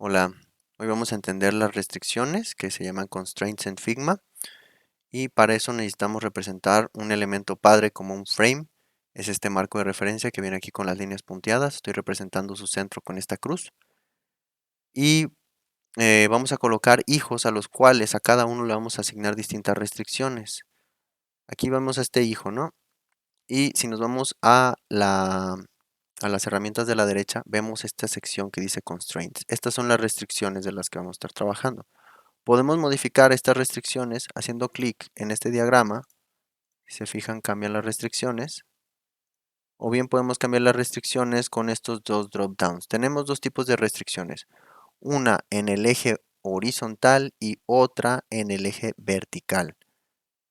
Hola, hoy vamos a entender las restricciones que se llaman constraints en Figma y para eso necesitamos representar un elemento padre como un frame. Es este marco de referencia que viene aquí con las líneas punteadas. Estoy representando su centro con esta cruz y vamos a colocar hijos a los cuales a cada uno le vamos a asignar distintas restricciones. Aquí vamos a este hijo, ¿no? Y si nos vamos a las herramientas de la derecha, vemos esta sección que dice constraints. Estas son las restricciones de las que vamos a estar trabajando. Podemos modificar estas restricciones haciendo clic en este diagrama. Si se fijan, cambian las restricciones. O bien podemos cambiar las restricciones con estos dos drop downs. Tenemos dos tipos de restricciones. Una en el eje horizontal y otra en el eje vertical.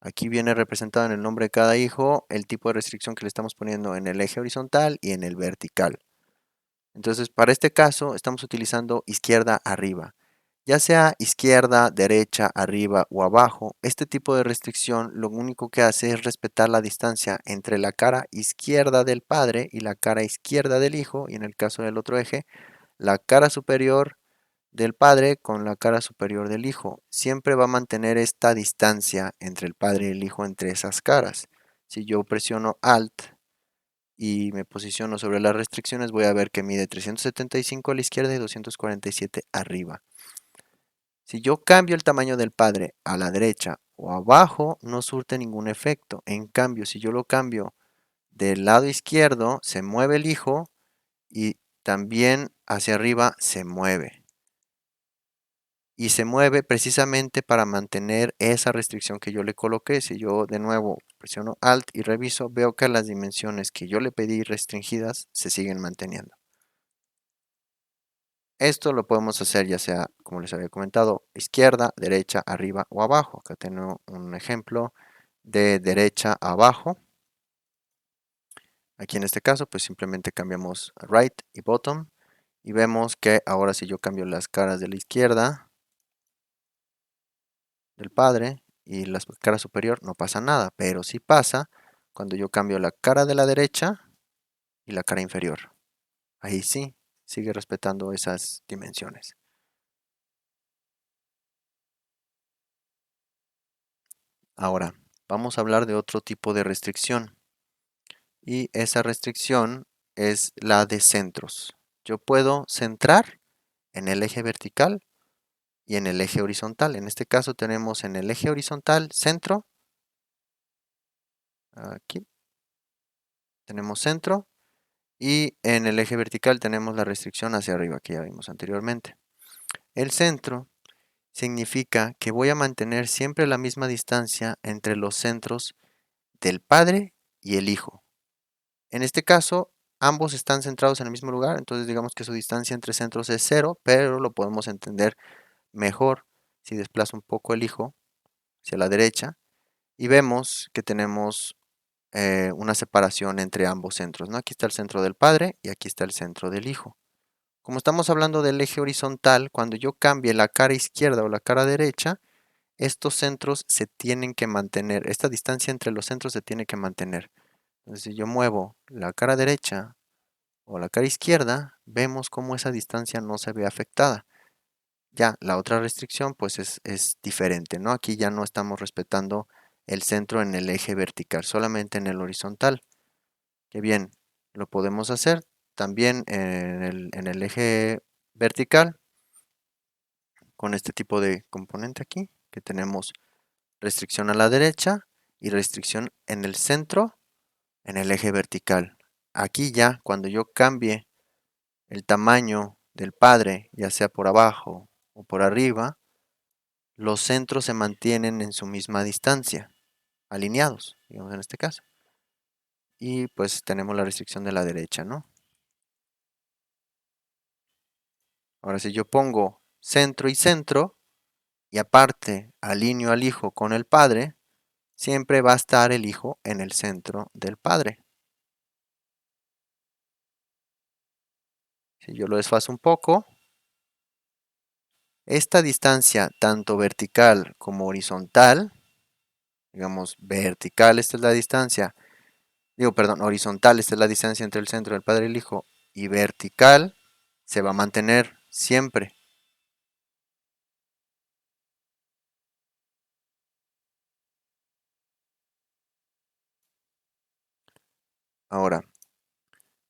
Aquí viene representado en el nombre de cada hijo el tipo de restricción que le estamos poniendo en el eje horizontal y en el vertical. Entonces, para este caso, estamos utilizando izquierda arriba. Ya sea izquierda, derecha, arriba o abajo, este tipo de restricción lo único que hace es respetar la distancia entre la cara izquierda del padre y la cara izquierda del hijo, y en el caso del otro eje, la cara superior del padre con la cara superior del hijo. Siempre va a mantener esta distancia entre el padre y el hijo entre esas caras. Si yo presiono Alt y me posiciono sobre las restricciones, voy a ver que mide 375 a la izquierda y 247 arriba. Si yo cambio el tamaño del padre a la derecha o abajo, no surte ningún efecto. En cambio, si yo lo cambio del lado izquierdo, se mueve el hijo y también hacia arriba se mueve. Y se mueve precisamente para mantener esa restricción que yo le coloqué. Si yo de nuevo presiono Alt y reviso, veo que las dimensiones que yo le pedí restringidas se siguen manteniendo. Esto lo podemos hacer ya sea, como les había comentado, izquierda, derecha, arriba o abajo. Acá tengo un ejemplo de derecha a abajo. Aquí en este caso, pues simplemente cambiamos right y bottom. Y vemos que ahora si yo cambio las caras de la izquierda del padre y la cara superior, no pasa nada. Pero sí pasa cuando yo cambio la cara de la derecha y la cara inferior. Ahí sí, sigue respetando esas dimensiones. Ahora, vamos a hablar de otro tipo de restricción. Y esa restricción es la de centros. Yo puedo centrar en el eje vertical y en el eje horizontal. En este caso tenemos en el eje horizontal centro, aquí tenemos centro, y en el eje vertical tenemos la restricción hacia arriba que ya vimos anteriormente. El centro significa que voy a mantener siempre la misma distancia entre los centros del padre y el hijo. En este caso, ambos están centrados en el mismo lugar, entonces digamos que su distancia entre centros es cero, pero lo podemos entender mejor si desplazo un poco el hijo hacia la derecha y vemos que tenemos una separación entre ambos centros, ¿no? Aquí está el centro del padre y aquí está el centro del hijo. Como estamos hablando del eje horizontal, cuando yo cambie la cara izquierda o la cara derecha, estos centros se tienen que mantener, esta distancia entre los centros se tiene que mantener. Entonces, si yo muevo la cara derecha o la cara izquierda, vemos cómo esa distancia no se ve afectada. Ya, la otra restricción pues es diferente, ¿no? Aquí ya no estamos respetando el centro en el eje vertical, solamente en el horizontal. Que bien, lo podemos hacer también en el eje vertical con este tipo de componente aquí, que tenemos restricción a la derecha y restricción en el centro en el eje vertical. Aquí ya, cuando yo cambie el tamaño del padre, ya sea por abajo o por arriba, los centros se mantienen en su misma distancia, alineados, digamos en este caso. Y pues tenemos la restricción de la derecha, ¿no? Ahora si yo pongo centro y centro, y aparte alineo al hijo con el padre, siempre va a estar el hijo en el centro del padre. Si yo lo desfaso un poco, esta distancia tanto vertical como horizontal, digamos vertical esta es la distancia, perdón, horizontal esta es la distancia entre el centro del padre y el hijo, y vertical se va a mantener siempre. Ahora,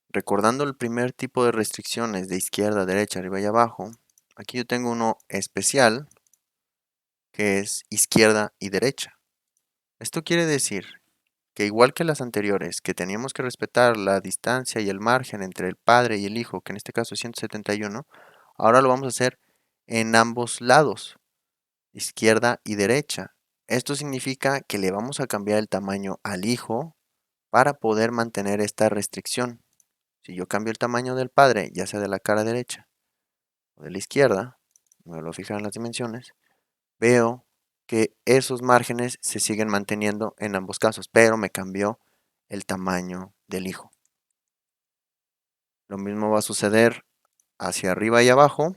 recordando el primer tipo de restricciones de izquierda, derecha, arriba y abajo, aquí yo tengo uno especial que es izquierda y derecha. Esto quiere decir que igual que las anteriores, que teníamos que respetar la distancia y el margen entre el padre y el hijo, que en este caso es 171, ahora lo vamos a hacer en ambos lados, izquierda y derecha. Esto significa que le vamos a cambiar el tamaño al hijo para poder mantener esta restricción. Si yo cambio el tamaño del padre, ya sea de la cara derecha o de la izquierda, me vuelvo a fijar en las dimensiones, veo que esos márgenes se siguen manteniendo en ambos casos, pero me cambió el tamaño del hijo. Lo mismo va a suceder hacia arriba y abajo,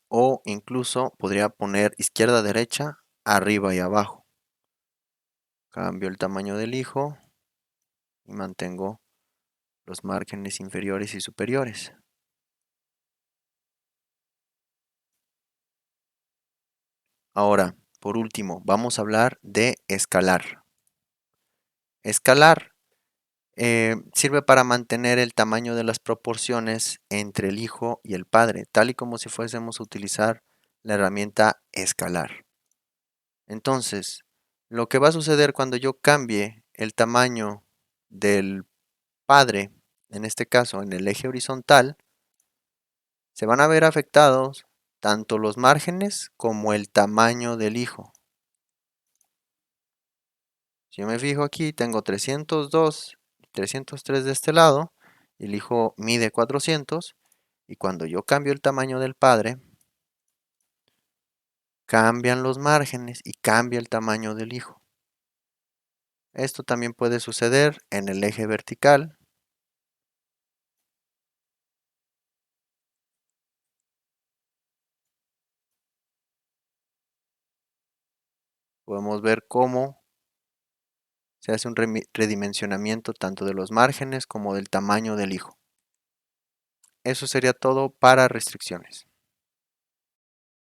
o incluso podría poner izquierda, derecha, arriba y abajo. Cambio el tamaño del hijo y mantengo los márgenes inferiores y superiores. Ahora, por último, vamos a hablar de escalar. Escalar sirve para mantener el tamaño de las proporciones entre el hijo y el padre, tal y como si fuésemos a utilizar la herramienta escalar. Entonces, lo que va a suceder cuando yo cambie el tamaño del padre, en este caso en el eje horizontal, se van a ver afectados tanto los márgenes como el tamaño del hijo. Si yo me fijo aquí, tengo 302, 303 de este lado, y el hijo mide 400, y cuando yo cambio el tamaño del padre, cambian los márgenes y cambia el tamaño del hijo. Esto también puede suceder en el eje vertical. Podemos ver cómo se hace un redimensionamiento tanto de los márgenes como del tamaño del hijo. Eso sería todo para restricciones.